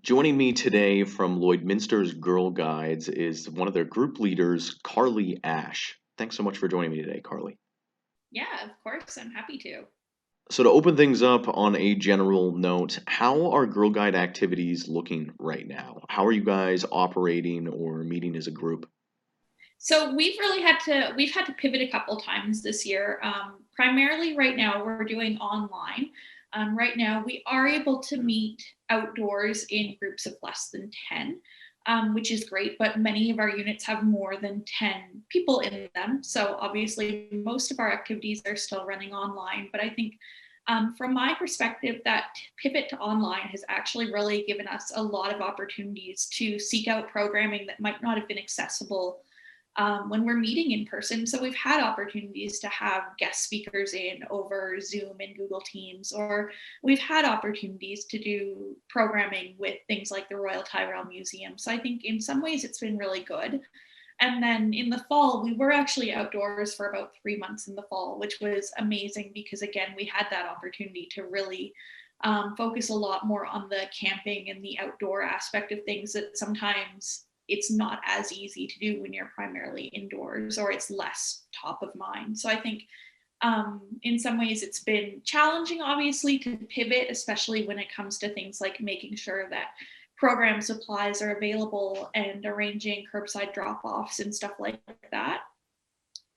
Joining me today from Lloydminster's Girl Guides is one of their group leaders, Carly Ash. Thanks so much for joining me today, Carly. Yeah, of course. I'm happy to. So, to open things up on a general note, how are Girl Guide activities looking right now? How are you guys operating or meeting as a group? So we've had to pivot a couple times this year. Primarily right now we're doing online. Right now we are able to meet outdoors in groups of less than 10, which is great, but many of our units have more than 10 people in them. So obviously most of our activities are still running online, but I think from my perspective, that pivot to online has actually really given us a lot of opportunities to seek out programming that might not have been accessible when we're meeting in person. So we've had opportunities to have guest speakers in over Zoom and Google Teams, or we've had opportunities to do programming with things like the Royal Tyrrell Museum. So I think in some ways it's been really good. And then in the fall, we were actually outdoors for about 3 months in the fall, which was amazing because, again, we had that opportunity to really focus a lot more on the camping and the outdoor aspect of things that sometimes it's not as easy to do when you're primarily indoors or it's less top of mind. So I think in some ways it's been challenging, obviously, to pivot, especially when it comes to things like making sure that program supplies are available and arranging curbside drop offs and stuff like that.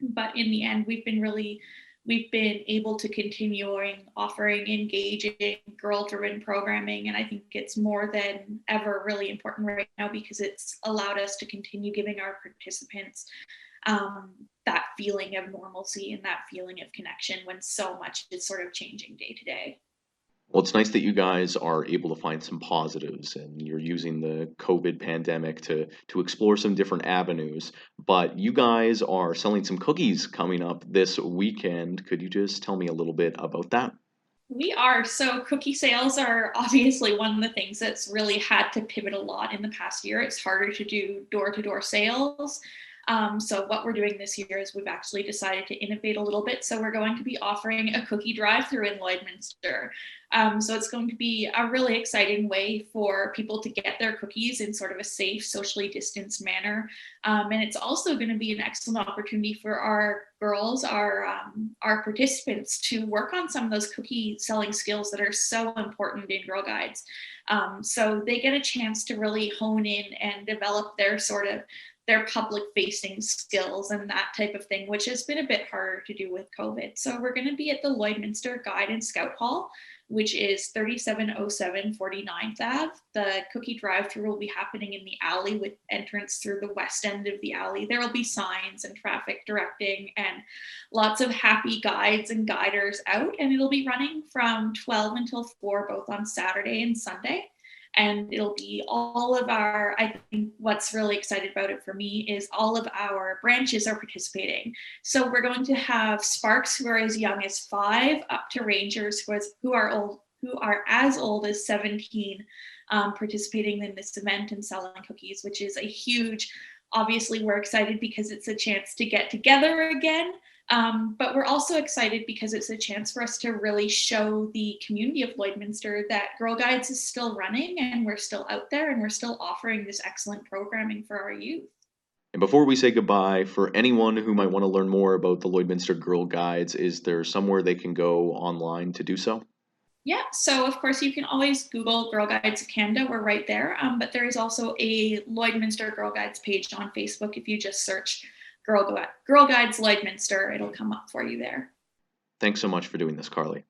But in the end, we've been able to continuing offering engaging girl driven programming, and I think it's more than ever really important right now because it's allowed us to continue giving our participants that feeling of normalcy and that feeling of connection when so much is sort of changing day to day. Well, it's nice that you guys are able to find some positives and you're using the COVID pandemic to explore some different avenues. But you guys are selling some cookies coming up this weekend. Could you just tell me a little bit about that? We are. So cookie sales are obviously one of the things that's really had to pivot a lot in the past year. It's harder to do door to door sales. So what we're doing this year is we've actually decided to innovate a little bit. So we're going to be offering a cookie drive-through in Lloydminster. So it's going to be a really exciting way for people to get their cookies in sort of a safe, socially distanced manner. And it's also going to be an excellent opportunity for our girls, our participants, to work on some of those cookie selling skills that are so important in Girl Guides. So they get a chance to really hone in and develop their public facing skills and that type of thing, which has been a bit harder to do with COVID. So we're going to be at the Lloydminster Guide and Scout Hall, which is 3707 49th Ave. The cookie drive through will be happening in the alley with entrance through the west end of the alley. There will be signs and traffic directing and lots of happy guides and guiders out. And it'll be running from 12 until 4, both on Saturday and Sunday. And it'll be all of our, I think what's really excited about it for me is all of our branches are participating. So we're going to have Sparks who are as young as 5 up to Rangers who are as old as 17, participating in this event and selling cookies, which is a huge, obviously we're excited because it's a chance to get together again, but we're also excited because it's a chance for us to really show the community of Lloydminster that Girl Guides is still running and we're still out there and we're still offering this excellent programming for our youth. And before we say goodbye, for anyone who might want to learn more about the Lloydminster Girl Guides, is there somewhere they can go online to do so? Yeah, so of course you can always Google Girl Guides of Canada. We're right there. But there is also a Lloydminster Girl Guides page on Facebook. If you just search Girl Guides Lloydminster, it'll come up for you there. Thanks so much for doing this, Carly.